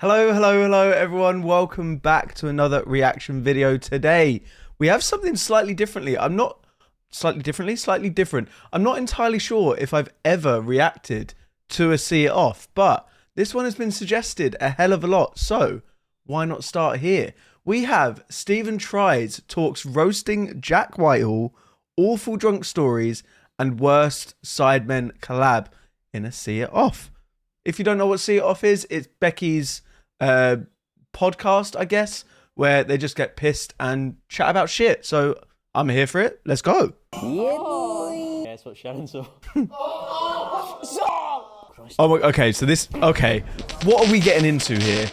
Hello everyone, welcome back to another reaction video. Today we have something slightly different. I'm not entirely sure if I've ever reacted to a See It Off, but this one has been suggested a hell of a lot, so why not start here? We have Stephen Tries talks roasting Jack Whitehall, awful drunk stories, and worst Sidemen collab in a See It Off. If you don't know what See It Off is, it's Becky's podcast, I guess, where they just get pissed and chat about shit. So I'm here for it. Let's go. Yeah, boy. That's what Sharon saw. Oh, okay. So this. Okay, what are we getting into here?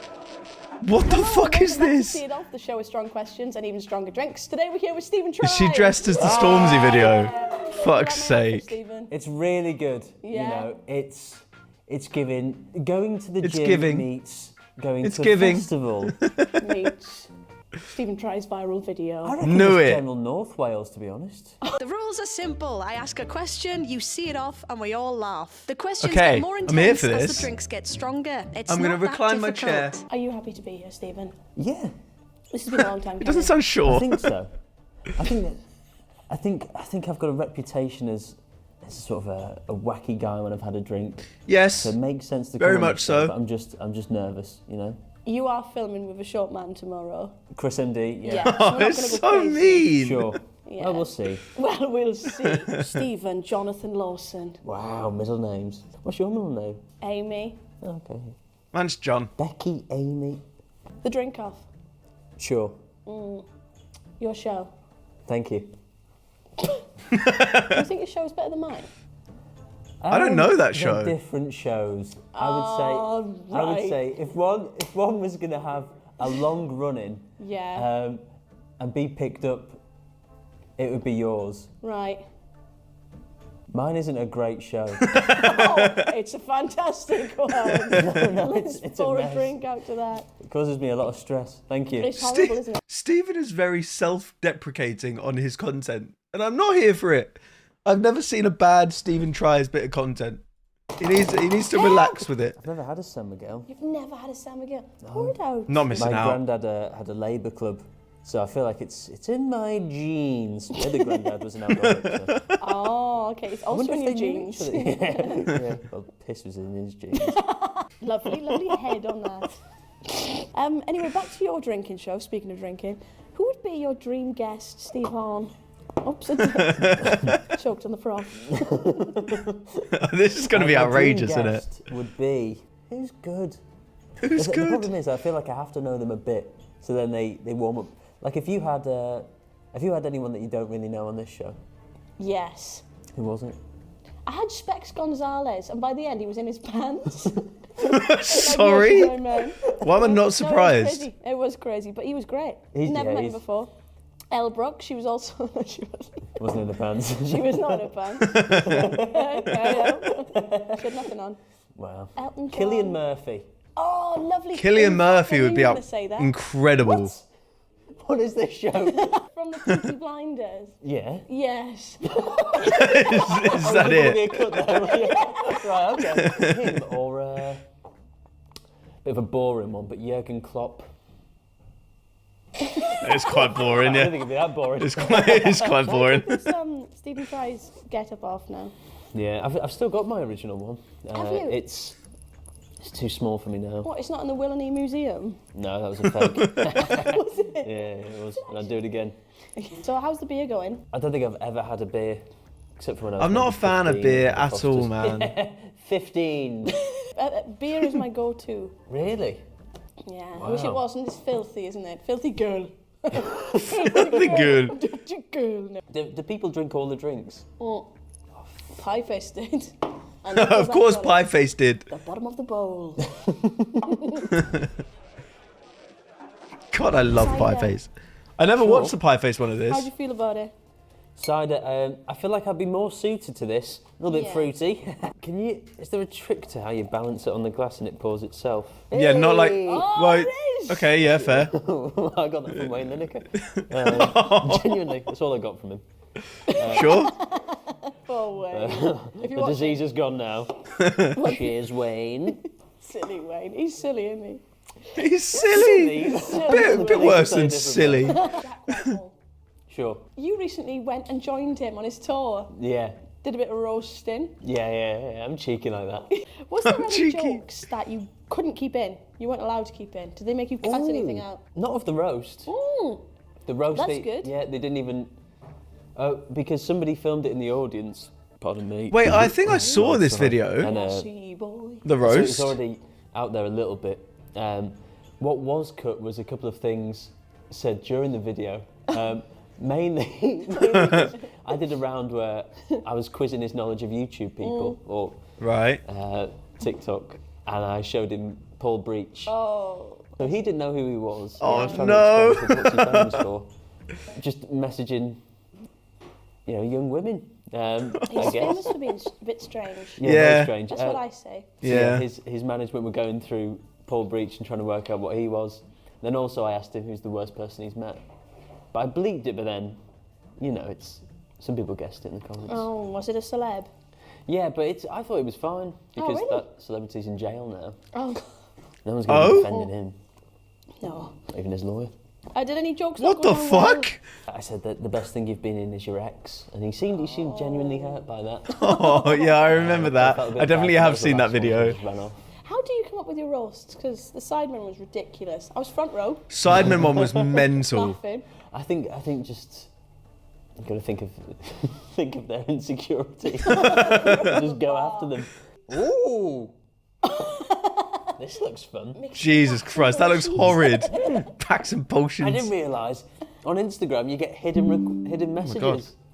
What the fuck is this? See It Off, the show with strong questions and even stronger drinks. Today we're here with Stephen Tries. Is she dressed as the Stormzy video? Fuck's sake. It's really good. Yeah. You know, it's giving going to the It's gym giving. meets going It's to giving. a festival. Meets Stephen Tries viral video. I reckon Knew it's it. general North Wales, to be honest. The rules are simple. I ask a question, you see it off, and we all laugh. The questions Okay, get more I'm intense here for as this. the drinks get stronger. It's I'm gonna not that recline my difficult. chair. Are you happy to be here, Stephen? Yeah, This has been a long time It doesn't coming. sound sure. I think so. I think I've got a reputation as sort of a wacky guy when I've had a drink. Yes. So it makes sense to Very come on much this show, so. but I'm just nervous, you know. You are filming with a short man tomorrow. Chris MD, yeah. Yeah. so we're Oh, not it's gonna go so crazy. mean. Sure. Yeah. Well, we'll see. Well, we'll see. Stephen Jonathan Lawson. Wow, middle names. What's your middle name? Amy. Okay. Mine's John. Becky, Amy. The drink off. Sure. Your show. Thank you. Do you think your show's better than mine? I don't know that They're show. different shows. I would right. say if one was going to have a long running Yeah. and be picked up, it would be yours. Right. Mine isn't a great show. Oh, it's a fantastic one. No, Let's it's a pour a mess. drink out to that. It causes me a lot of stress. Thank you. It's horrible, isn't it? Stephen is very self-deprecating on his content, and I'm not here for it. I've never seen a bad Stephen Tries bit of content. He needs to relax with it. I've never had a San Miguel. You've never had a San Miguel. Pour it out. Not missing My out. granddad had a labour club, so I feel like it's in my genes. My other granddad was an alcoholic. So. Oh, okay. It's I also wonder in if your they knew jeans. each other. Yeah. Well, piss was in his genes. Lovely head on that. Anyway, back to your drinking show. Speaking of drinking, who would be your dream guest, Steve Horn? Oops, choked on the frog. This is going to be My outrageous, dream isn't it? guest would be who's good. Who's The good? problem is, I feel like I have to know them a bit, so then they warm up. Like if you had anyone that you don't really know on this show, Yes. who was it? I had Specs Gonzalez, and by the end, he was in his pants. Sorry? Like, man. Why am I not No, surprised? it was crazy, but he was great. He's- Never yeah, met him he's- before. Elle Brooke, she was also... Wasn't in the pants. She was not in her pants. She had nothing on. Wow. Elton John. Cillian Murphy. Oh, lovely. Killian In fact, Murphy I would knew be you were out gonna say that. incredible. What is this show? From the Peaky Blinders. Yeah. Yes. Is that it? Right, okay. Him or bit of a boring one, but Jurgen Klopp. It's quite boring, I don't yeah. think it'd be that boring. It's quite boring. It's Stephen Fry's get up off now. Yeah, I've still got my original one. Have you? It's too small for me now. What? It's not in the Willeney Museum. No, that was a fake. Was it? Yeah, it was, and I'd do it again. So how's the beer going? I don't think I've ever had a beer, except for when I was I'm not a maybe fan of 15 beer at at Foster's. all, man. 15. Beer is my go-to. Really? Yeah. I wish it Wow. wasn't. It's filthy, isn't it? Filthy girl. The good. Dirty girl. No. Do people drink all the drinks? Oh. Pie Face did. Of course, Pieface did. The bottom of the bowl. God, I love Cider. Pieface. I never watched the Pieface one of How'd this. you feel about it? Cider, I feel like I'd be more suited to this. A little bit Yeah. fruity. Is there a trick to how you balance it on the glass and it pours itself? Yeah, not like. Oh, Well, it is! okay, yeah, fair. I got that from Wayne Lineker. Genuinely, that's all I got from him. Sure. Oh, Wayne. If you The watch disease is gone now. Cheers, Wayne. Silly Wayne. He's silly, isn't he? He's silly. Bit worse than silly. Jack Whitehall. Sure. You recently went and joined him on his tour. Yeah. Did a bit of roasting. Yeah. I'm cheeky like that. Was there any Cheeky. jokes that you couldn't keep in? You weren't allowed to keep in? Did they make you cut anything out? Not of the roast. Ooh. The roast. That's good. Yeah, they didn't even. Oh, because somebody filmed it in the audience. Pardon me. Wait, I think I saw this video. And See, boy. The so roast. it's already out there a little bit. What was cut was a couple of things said during the video. Mainly because I did a round where I was quizzing his knowledge of YouTube people or Right. TikTok, and I showed him Paul Breach. Oh. So he didn't know who he was. Oh, I was trying no. to explain to him what's he famous for. Just messaging, young women. I He's guess. famous for being a bit strange. Yeah, Yeah. very strange. That's what I say. So Yeah. his management were going through Paul Breach and trying to work out what he was. Then also I asked him who's the worst person he's met. But I bleeped it, but then, it's some people guessed it in the comments. Oh, was it a celeb? Yeah, but I thought it was fine because really? that celebrity's in jail now. Oh, No one's going to Oh? be defending him, no. not even his lawyer. I did any jokes. What not the going well? fuck? I said that the best thing you've been in is your ex, and he seemed genuinely hurt by that. Oh, yeah, I remember that. felt a bit I definitely bad have because the seen that last one video. just ran off. How do you come up with your roasts? Because the Sidemen was ridiculous. I was front row, Sidemen one was mental. laughing. I think just you've got to think of their insecurity. Just go after them. Ooh, this looks fun. Jesus Christ, that looks horrid. Packs and I potions. didn't realise on Instagram you get hidden messages.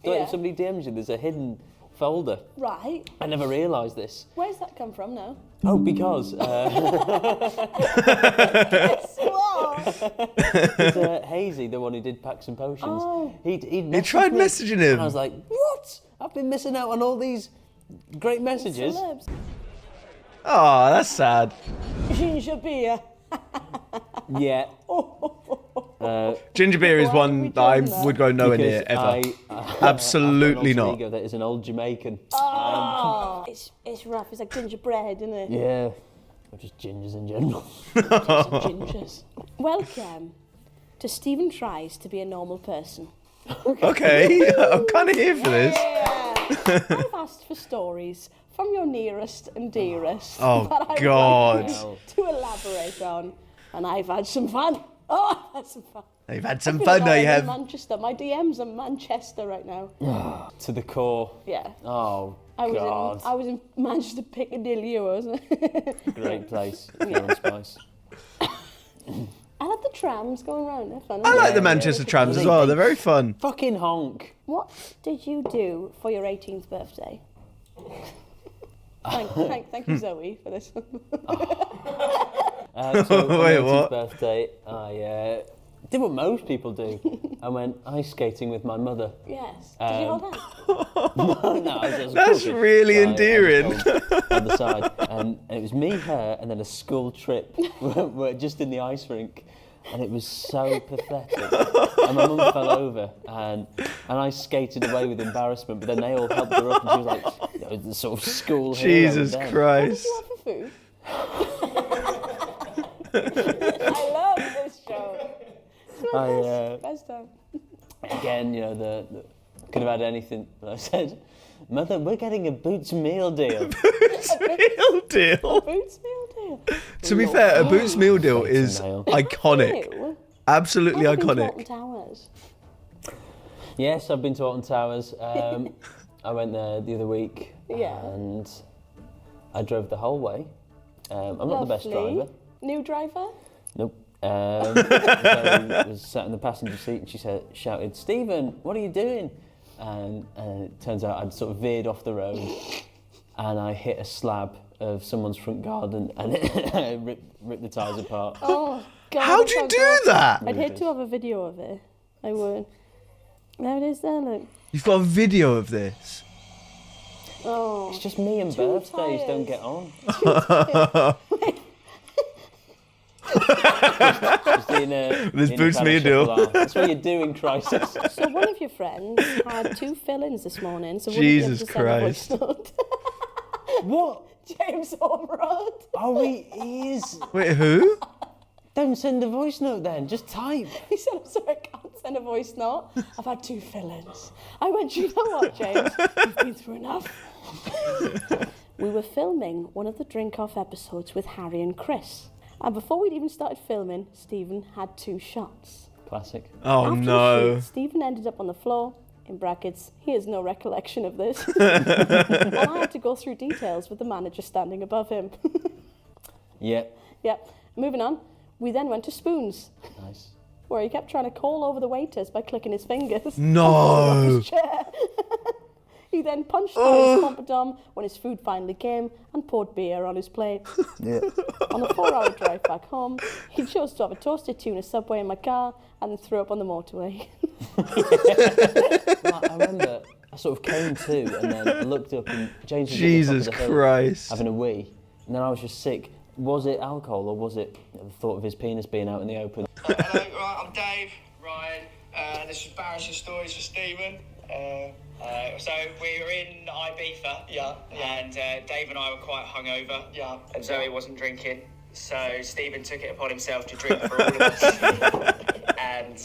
Like Yeah. if somebody DMs you, there's a hidden folder. Right. I never realised this. Where's that come from now? Oh, because What? Hazy, the one who did Packs and Potions, Oh. he'd You tried messaged me, messaging him. and I was like, what? I've been missing out on all these great messages. Celebs. Oh, that's sad. Ginger beer. Yeah. Ginger beer is Why one have we that I done that? would go nowhere near Because ever. I Absolutely have an alter not. ego that is an old Jamaican. Oh, it's rough. It's like gingerbread, isn't it? Yeah. Or just gingers in general. Gingers. Welcome to Stephen Tries to Be a Normal Person. Okay, I'm kind of here for this. I've asked for stories from your nearest and dearest Oh, that I would God. like you to elaborate on, and I've had some fun. Oh, I've had some fun. They've had some I feel fun, like now I'm you in have. Manchester. My DMs are Manchester right now. To the core. Yeah. Oh, I God. was in Manchester Piccadilly, wasn't it? Great place. If you're on Spice. I had the trams going round. They're fun. I aren't like they? the Manchester trams as well. They're very fun. Fucking honk. What did you do for your 18th birthday? Thank you, Zoe, for this. So on my Wait, 18th what? birthday, I did what most people do. I went ice skating with my mother. Yes. Did you hold hands? No, I was That's cool kid. really So I endearing. just held on the side, and it was me, her, and then a school trip. We're just in the ice rink, and it was so pathetic. And my mum fell over, and I skated away with embarrassment. But then they all helped her up, and she was like, the sort of school hero Jesus then. What did Christ. you have for food? I love this show. It's my best time. Again, the could have had anything. But I said, Mother, we're getting a Boots meal deal. Meal deal. Boots meal deal. To be fair, a Boots meal deal is nail. iconic. Ew. Absolutely I've been to iconic. Alton Towers. Yes, I've been to Alton Towers. I went there the other week. Yeah. And I drove the whole way. I'm not the best Lovely. driver. New driver? Nope. Zoe was sat in the passenger seat and she shouted, Stephen, what are you doing? And it turns out I'd sort of veered off the road and I hit a slab of someone's front garden and it ripped the tyres apart. Oh, God. How'd you do that? I'd hate to have a video of it. I would. There it is there, look. You've got a video of this. Oh. It's just me and Two birthdays don't tyres. get on. Just This in a Boots kind me of a deal. shuffle out. That's what you do in crisis. So one of your friends had 2 fill-ins this morning. So Jesus wouldn't you have to Christ. send a voice note? What? James Ormerod. Oh, he is. Wait, who? don't send a voice note then, just type. He said, I'm sorry, I can't send a voice note. I've had 2 fill-ins. I went, you know what, James? You've been through enough. We were filming one of the drink-off episodes with Harry and Chris. And before we'd even started filming, Stephen had 2 shots. Classic. Oh, After the no. shoot, Stephen ended up on the floor. In brackets, he has no recollection of this. And I had to go through details with the manager standing above him. Yep. Yep. Moving on, we then went to Spoons, Nice. where he kept trying to call over the waiters by clicking his fingers. No. And falling off his chair. He then punched out his pompadour when his food finally came and poured beer on his plate. Yeah. On the 4-hour drive back home, he chose to have a toasted tuna Subway in my car and then threw up on the motorway. I remember I sort of came to and then looked up and James was Jesus at the top of the hill Christ. having a wee. And then I was just sick. Was it alcohol or was it the thought of his penis being out in the open? Hello, right, I'm Dave, Ryan. This is embarrassing stories for Stephen. So we were in Ibiza, and Dave and I were quite hungover, and Zoe wasn't drinking. So Stephen took it upon himself to drink for all of us. And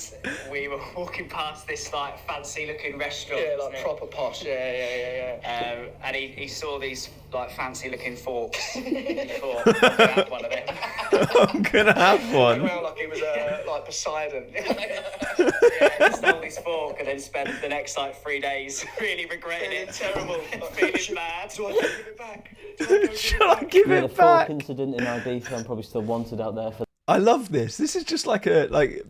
we were walking past this like fancy-looking restaurant. Yeah, like proper posh. Yeah. And he saw these like fancy-looking forks. He thought, I'm gonna have one of them. I'm gonna have one. Well, like it was like Poseidon. Yeah, he stole his fork and then spent the next like 3 days really regretting it. Terrible. Feeling bad. Do I give it back? Should I give The it fork back? incident in Ibiza, I'm probably still wanted out there for. I love this. This is just like at a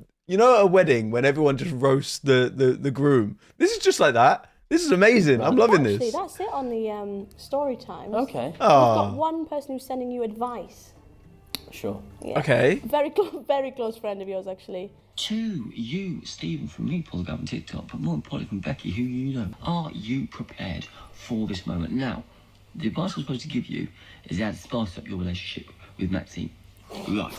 wedding when everyone just roasts the groom. This is just like that. This is amazing. I'm loving Actually, this. that's it on the story times. Okay. We've got Oh, one person who's sending you advice. Sure. Yeah. okay. Very close friend of yours, actually. To you, Stephen from me, Paul Gavin TikTok, but more importantly from Becky, who you know. Are you prepared for this moment? Now, the advice I'm supposed to give you is how to spice up your relationship with Maxine. Right.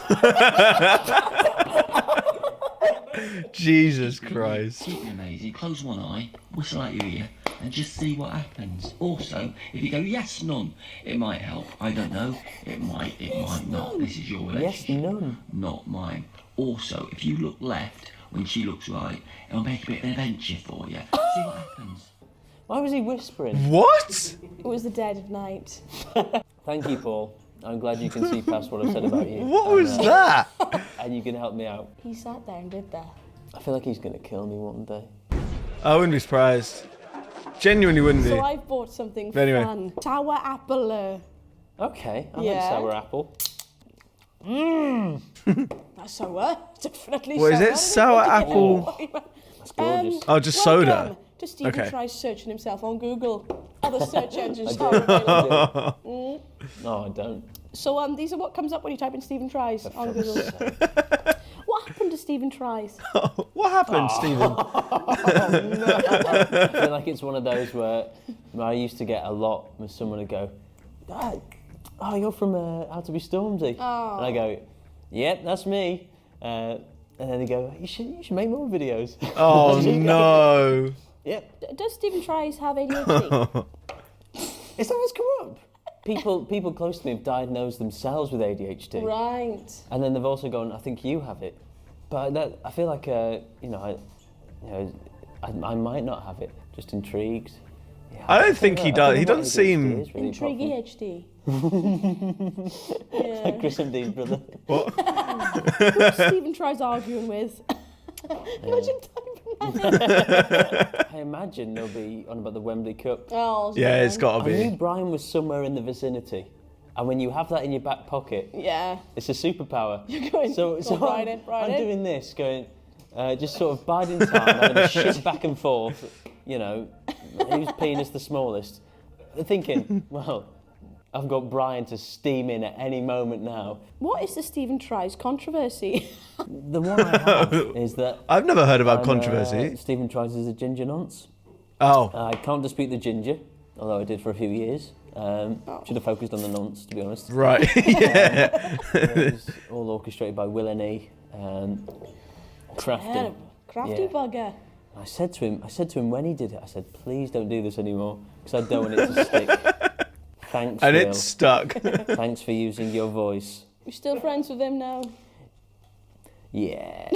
Jesus Christ. Keep it amazing. Close one eye, whistle out your ear, and just see what happens. Also, if you go yes, none, it might help. I don't know. It might not. This is your Yes, relationship, none. not mine. Also, if you look left when she looks right, it'll make a bit of an adventure for you. See what happens. Why was he whispering? What? It was the dead of night. Thank you, Paul. I'm glad you can see past what I've said about you. What was that? And you can help me out. He sat there and did that. I feel like he's going to kill me one day. I wouldn't be surprised. Genuinely wouldn't be. So I've bought something Anyway. fun. Sour apple. Okay, I like Yeah. sour apple. That's sour. Definitely What is sour. it? Sour apple. That's gorgeous. Oh, just welcome soda. to Stephen Okay. tries searching himself on Google. Other search engines are available. No, I don't. So these are what comes up when you type in Stephen Tries on Google. What happened to Stephen Tries? What happened, Stephen? I feel like it's one of those where I used to get a lot when someone would go, "Dad, oh, you're from How to Be Stormzy." Oh. And I go, "Yep, that's me." And then they go, you should make more videos." Oh no. Yep. Does Stephen Tries have ADHD? Is that what's come up? People close to me have diagnosed themselves with ADHD. Right. And then they've also gone, "I think you have it." But I feel like, I might not have it. Just intrigued. Yeah, I don't think he does. He don't know doesn't what ADHD seem. is, really, Intrigue apart ADHD. from Yeah. Chris MD's brother. Who Stephen Tries arguing with? Imagine typing that. I imagine they'll be on about the Wembley Cup. Oh, Yeah, it's got. got to I knew be. Brian was somewhere in the vicinity. And when you have that in your back pocket, Yeah. it's a superpower. You're going, So Brian in, Brian I'm in. doing this, going, just sort of biding time, having a shit back and forth, whose penis the smallest. Thinking, well, I've got Brian to steam in at any moment now. What is the Stephen Tries controversy? The one I have is that I've never heard about controversy. Stephen Tries is a ginger nonce. Oh, I can't dispute the ginger, although I did for a few years. Should have focused on the nonce, to be honest. right. Yeah. It was all orchestrated by Will and E. Crafty. Terrible. Crafty Yeah. bugger. I said to him when he did it, I said, "Please don't do this anymore, because I don't want it to stick." Thanks, And Will. it's stuck. Thanks for using your voice. You're still friends with him now? Yeah.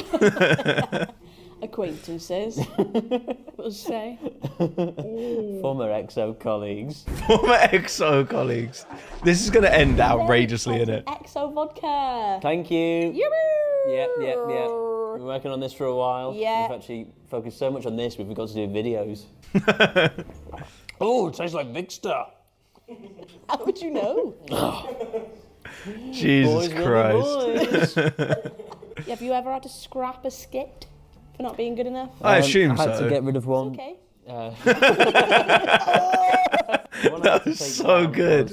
Acquaintances, we'll say. Former XO colleagues. Former XO colleagues. This is going to end outrageously, isn't it? XO vodka. Thank you. Yoo-hoo! Yep. We've been working on this for a while. Yeah. We've actually focused so much on this, we've got to do videos. Oh, it tastes like Victor. How would you know? Jesus Boys will be Christ. boys. Have you ever had to scrap a skit for not being good enough? I assume I had so. to get rid of one. Okay. That's so good.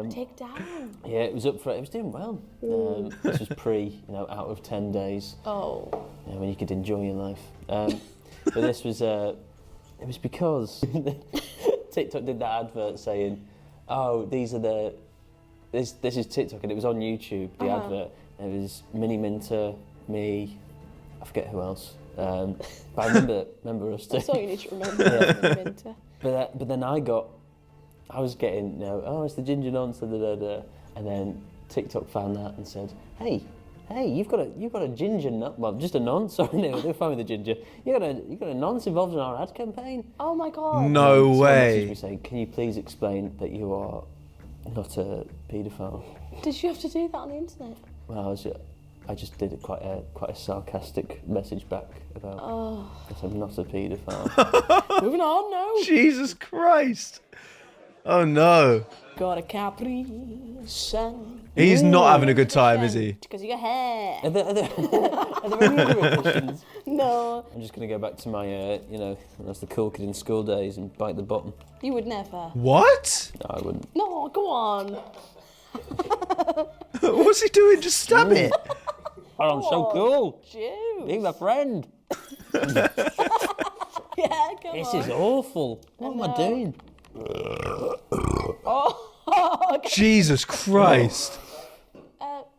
Take down. Yeah, it was up for it. It was doing well. This was out of 10 days. Oh. When you could enjoy your life. But this was, it was because TikTok did that advert saying, oh, this is TikTok, and it was on YouTube, the advert. It was Mini Minter, me, I forget who else. But I remember us two. That's all you need to remember. Minter. But then I was getting, it's the ginger nonce, da, da, da. And then TikTok found that and said, hey, you've got a ginger nonce, well, just a nonce, sorry, no, they're fine with the ginger. You've got a nonce involved in our ad campaign. Oh my God. No So way. we say, can you please explain that you are not a paedophile? Did you have to do that on the internet? Well, I just did quite a sarcastic message back about that I'm not a paedophile. Moving on, no. Jesus Christ. Oh no. Got a Capri Sun. He's not having a good time, is he? Because of your hair. Are there any other additions? No, I'm just going to go back to my, that's the cool kid in school days and bite the bottom. you would never. What? No, I wouldn't. No, go on. What's he doing? Just stab it. Oh, I'm so cool. Juice. Being my friend. Yeah, come This on. is awful. What am I doing? Jesus Christ.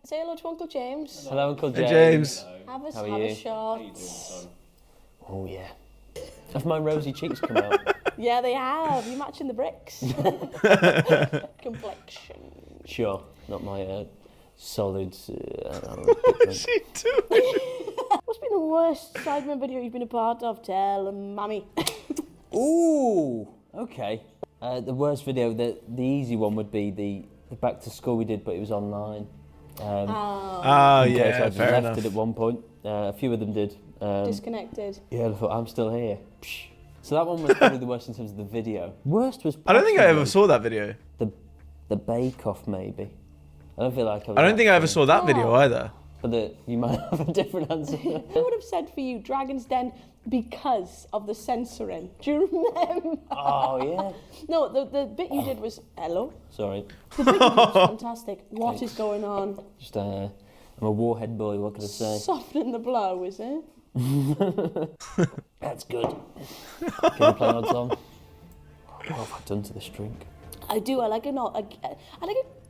Say hello to Uncle James. Hello, Uncle Hey, James. James. Have a, How are have you? a shot. Oh, yeah. Have my rosy cheeks come out? Yeah, they have. You're matching the bricks. Complexion. Sure. Not my solid... What's he doing? What's been the worst Sidemen video you've been a part of? Tell 'em, Mammy. Ooh, okay. The worst video, the easy one would be the back to school we did, but it was online. Oh, So I yeah, just fair left enough. it at one point. A few of them did. Disconnected. Yeah, I thought, I'm still here. Psh. So that one was probably the worst in terms of the video. Worst was I don't think I ever possibly saw that video. the Bake Off, maybe. I don't feel like I don't think I ever saw that video either. But you might have a different answer. Who would have said for you Dragon's Den because of the censoring? Do you remember? Oh, yeah. No, the bit you did was, hello? Sorry. The bit you did was fantastic. What is going on? Just, I'm a warhead boy, what can I say? Softening the blow, is it? That's good. Can you play odds on? What have I done to this drink? I do. I like a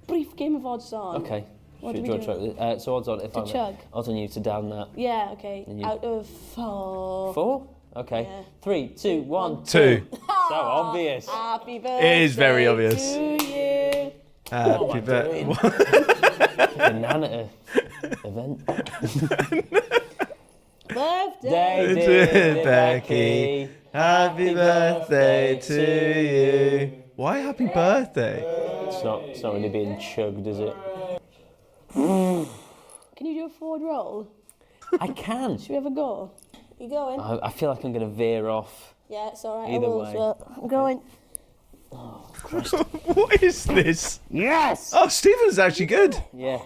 brief game of odds on. Okay. What Should do we you want to try? So odds on if I'm chug? odds on you to down that. Yeah. Okay. And you- Out of 4. 4? Okay. Yeah. 3, 2, 1, 2. So obvious. Happy birthday. It is very obvious. To you. Happy birthday. Banana event. Birthday. Day, Becky. Happy birthday to you. Why happy birthday? It's not really being chugged, is it? Can you do a forward roll? I can. Should we have a go? You going? I feel like I'm going to veer off. Yeah, it's all right. Either I will, way. so I'm going. What is this? Yes! Oh, Stephen's actually good. Yeah.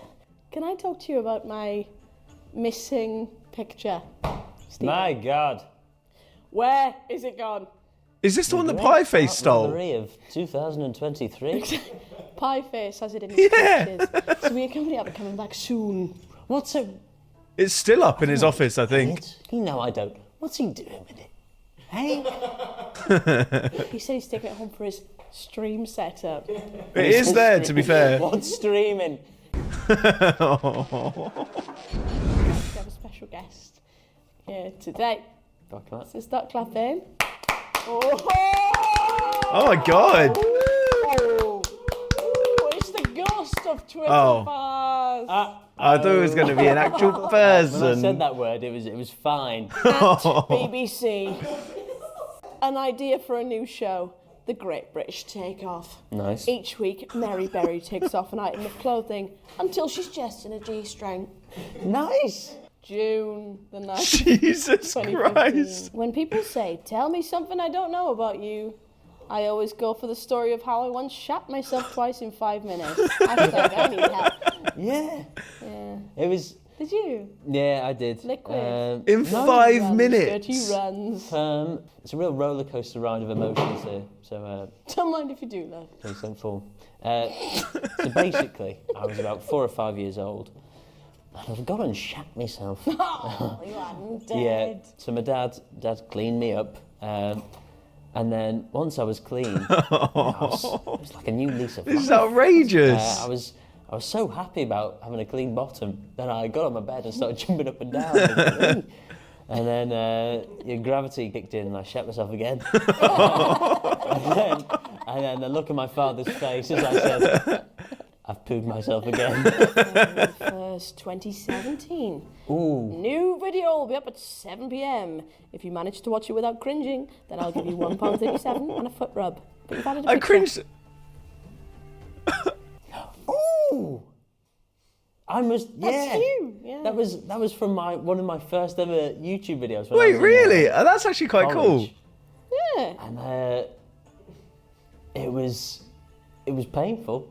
Can I talk to you about my missing picture, Steve? My God. Where is it gone? Is this the one that Pieface stole? Memory of 2023. Pie Face has it in his Yeah. pictures. So we accompany have it coming back soon. What's it? It's still up in his office, I think. You know I don't. What's he doing with it? Hey? He said he's taking it home for his stream setup. It is there, to be fair. What's streaming? We have a special guest here today. So start clapping. Oh my God. Ooh. It's the ghost of Twitter Oh. fans. was. I thought it was going to be an actual When I person. said that word, it was fine. BBC. An idea for a new show. The Great British Takeoff. Nice. Each week, Mary Berry takes off an item of clothing until she's just in a G-string. Nice. June the 9th. Jesus 2015. Christ. When people say, tell me something I don't know about you, I always go for the story of how I once shat myself twice in 5 minutes. Hashtag I need help. Yeah. Yeah. It was. Did you? Yeah, I did. Liquid. In no, 5 Runs, minutes. Dirty runs. It's a real roller coaster ride of emotions here. So Don't mind if you do, love. please don't fall. So basically, I was about 4 or 5 years old, and I've gone and shat myself. Oh, you hadn't dead. Yeah. So my dad cleaned me up, and then once I was clean, it was like a new lease of life. This is outrageous. I was so happy about having a clean bottom. Then I got on my bed and started jumping up and down. And then your gravity kicked in and I shat myself again. and then the look on my father's face as I said, I've pooed myself again. February 1st, 2017. Ooh. New video will be up at 7 p.m. If you manage to watch it without cringing, then I'll give you £1.37 and a foot rub. But you've added a I picture. cringed. Ooh. I must. Yeah. That's you. Yeah. That was from one of my first ever YouTube videos. When I Wait, was in, really? Oh, that's actually quite cool. college. Yeah. And it was painful.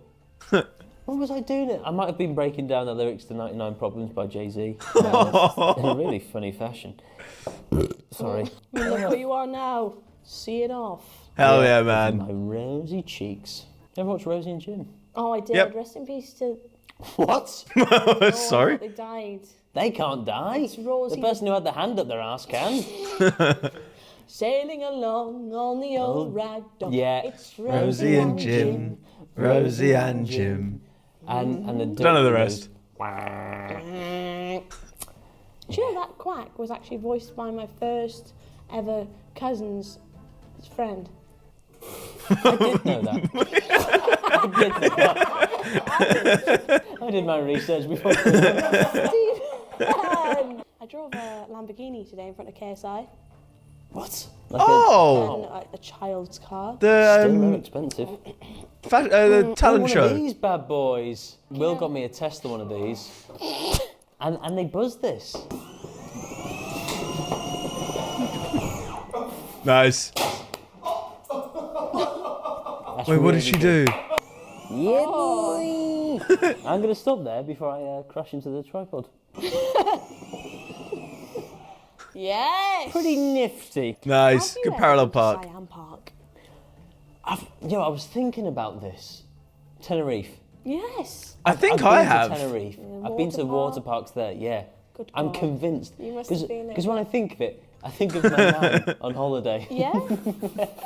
What was I doing? I might have been breaking down the lyrics to 99 Problems by Jay-Z in a really funny fashion. Sorry. You look where you are now. See it off. Hell yeah, man. My rosy cheeks. You ever watch Rosie and Jim? Oh, I did. Yep. Rest in peace to... What? Sorry. They died. They can't die. It's Rosie. The person who had the hand up their ass can. Sailing along on the old rag dock. Yeah. It's Rosie and Jim. Rosie and Jim. And the Don't know the rest. Do you know that quack was actually voiced by my first ever cousin's friend? I did know that. I did my research before. Steve, I drove a Lamborghini today in front of KSI. What? Oh, And a child's car. Still the very expensive. the talent One show. of these bad boys. Will got me a test of one of these. And they buzzed this. Nice. That's Wait, what really did she good. do? Yeah, boy! I'm going to stop there before I crash into the tripod. Yes. Pretty nifty. Nice. Have you Good ever parallel been to park. Siam Park? I was thinking about this. Tenerife. Yes. I think I've I been have. to Tenerife. Yeah, I've been to the water water parks there, yeah. Good I'm God. convinced. You must have been there. Because when I think of it, I think of my nan on holiday. Yeah.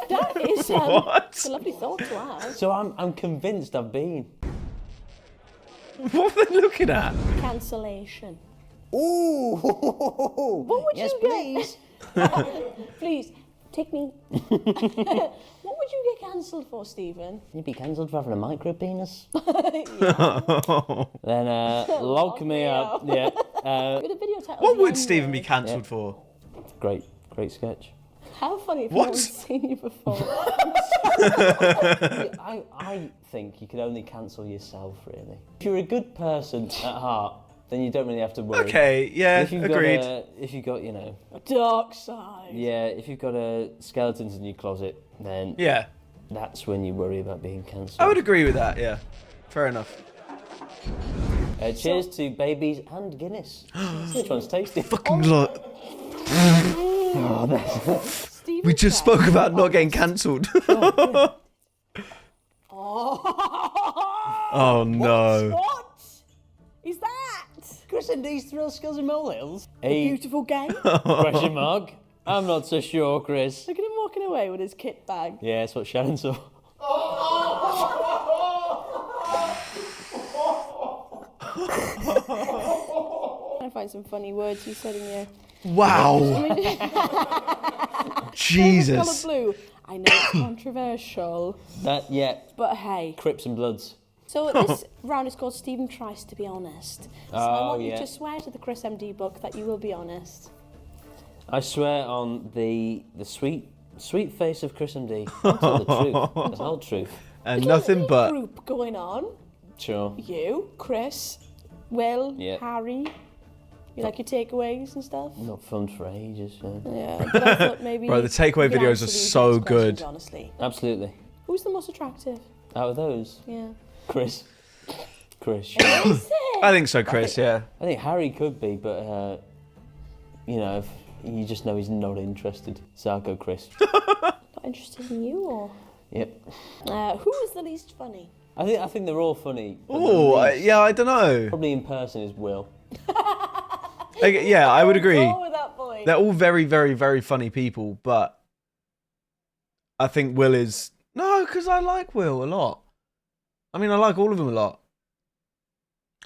That is What? it's a lovely thought to have. So I'm convinced I've been. What are they looking at? Cancellation. Ooh! What would yes, you please. Please, take me. What would you get cancelled for, Stephen? You'd be cancelled for having a micro penis. Yeah. Then lock me up. Yeah. With a video title. What The would N Stephen be Word. cancelled for? Great sketch. How funny if What? no one's seen you before. I think you can only cancel yourself, really. If you're a good person at heart, then you don't really have to worry. Okay, yeah, If you've agreed. if you've got, Dark side. yeah, if you've got skeletons in your closet, then Yeah, that's when you worry about being cancelled. I would agree with that, yeah. Fair enough. Cheers to babies and Guinness. Which one's tasty? Fucking lot. Stephen We just Fry. spoke about not getting cancelled. Oh no. What is that? Chris and D's Thrill Skills and Molehills? Beautiful game. Question mark? I'm not so sure, Chris. Look at him walking away with his kit bag. Yeah, that's what Shannon saw. I find some funny words you said in here. Wow. Colour Jesus. blue. I know it's controversial, Yeah, but hey, Crips and Bloods. So this round is called Stephen Tries to Be Honest. So I want you yeah. to swear to the Chris MD book that you will be honest. I swear on the sweet face of Chris MD. I'll tell the truth. The whole truth. And Little nothing but... group going on. Sure. You, Chris, Will, Yeah. Harry. You like your takeaways and stuff? Not filmed for ages. Yeah, but I thought maybe... Bro, the takeaway you could videos answer are these so next questions, good. Honestly. Absolutely. Who's the most attractive? Out of those, Yeah. Chris. Chris. Is it? I think so, Chris, yeah. I think Harry could be, but you know, if you just know he's not interested. So I'll go Chris. Not interested in you, or... Yep. Who is the least funny? I think they're all funny. but the Oh, least- yeah, I don't know. Probably in person is Will. Yeah, I would agree. Go with that boy. They're all very, very, very funny people, but I think Will is... No, because I like Will a lot. I mean, I like all of them a lot.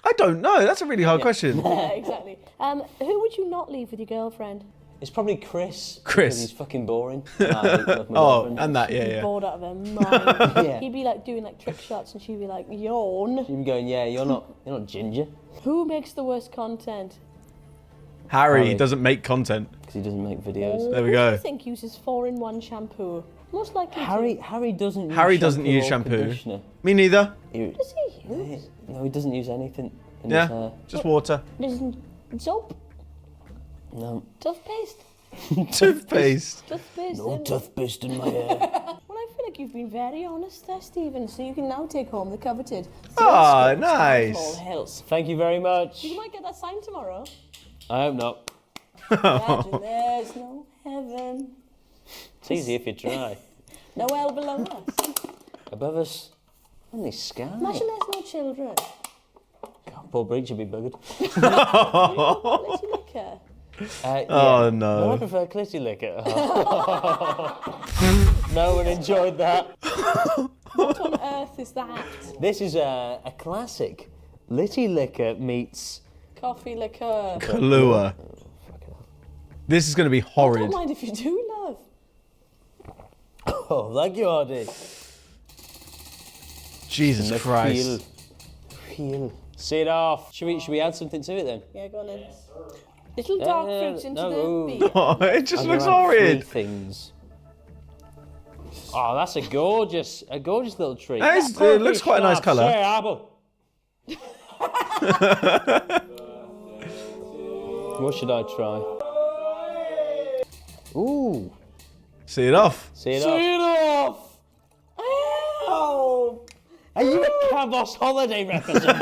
I don't know. That's a really hard question. Yeah, exactly. Who would you not leave with your girlfriend? It's probably Chris. Chris. Because he's fucking boring. I love my Oh, girlfriend. and that, She'd be yeah. bored out of her mind. Yeah. He'd be like doing like trick shots, and she'd be like, yawn. You'd be going, yeah, you're not ginger. Who makes the worst content? Harry Harry. doesn't make content. Because he doesn't make videos. There we Who go. do you think uses 4-in-1 shampoo? Most likely Harry doesn't use Harry doesn't shampoo use or shampoo. conditioner. Me neither. Does he use? No, he doesn't use anything in his Yeah, hair. just water. Doesn't soap? No. Toothpaste? Toothpaste. Toothpaste? No isn't it? toothpaste in my hair. Well, I feel like you've been very honest there, Stephen, so you can now take home the coveted Ah, Thrill Skills nice. Small Hills. Thank you very much. You might get that signed tomorrow. I hope not. Imagine there's no heaven, It's easy if you try. no hell below us. Above us, only sky. Imagine there's no children. God, Paul Breach would be buggered. Little liquor. Oh, No, I no. prefer clitty liquor. No one enjoyed that. What on earth is that? This is a classic. Litty liquor meets... Coffee liqueur. Kahlua. This is going to be Don't horrid. mind if you do, love. Oh, thank you, Hardy. Jesus Christ. Feel. See it off. Should we add something to it then? Yeah, go on in. Little dark fruits into no. the beer. Oh, it just I'm looks gonna add horrid. 3 things. Oh, that's a gorgeous little treat. That is- it looks quite a nice colour. Say, Apple. What should I try? Ooh. See it off. See it off. Oh! Are you a Cavos holiday representative?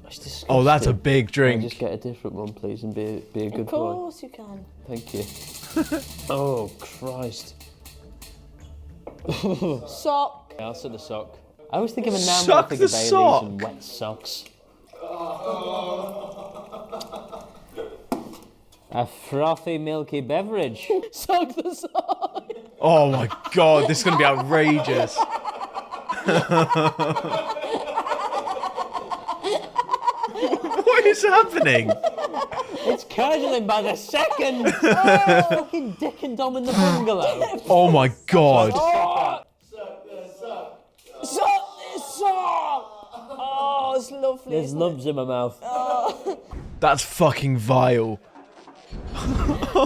That's disgusting. Oh, that's a big Can I just drink. get a different one, please, and be a good Of boy? course you can. Thank you. Oh, Christ. Sock. I'll set the sock. I always think of a noun when I Suck think the of Baileys sock. and wet socks. A frothy, milky beverage. Sock the sock. Oh my God, this is going to be outrageous. What is happening? It's curdling by the second. It's fucking Dick and Dom in the bungalow. Oh my God. Sock this sock. Oh, it's lovely. There's isn't lumps in my mouth. That's fucking vile. Have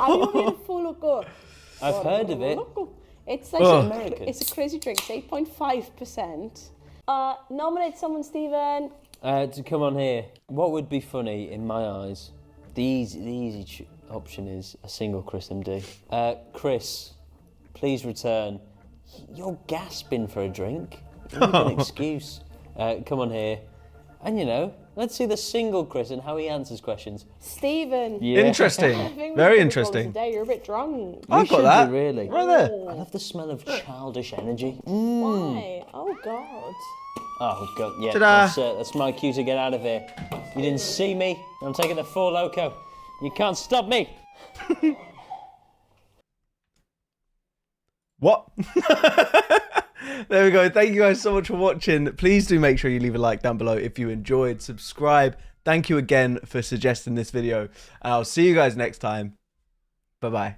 you been a full loco? I've heard of it. It's like Ugh. American. it's a crazy drink. It's 8.5%. Nominate someone, Stephen. To come on here. What would be funny in my eyes? The easy option is a single Chris MD. Chris, please return. You're gasping for a drink. You need an excuse. Come on here. And you know, let's see the single Chris and how he answers questions. Stephen. Yeah. I Interesting. think we Very should call it interesting. Today. You're a bit drunk. I've should got that. be, really. Right there. I love the smell of childish energy. Why? Oh God. Oh god, yeah, Ta-da. that's my cue to get out of here. You didn't see me. I'm taking the 4 Loco. You can't stop me. What? There we go. Thank you guys so much for watching. Please do make sure you leave a like down below if you enjoyed. Subscribe. Thank you again for suggesting this video. And I'll see you guys next time. Bye-bye.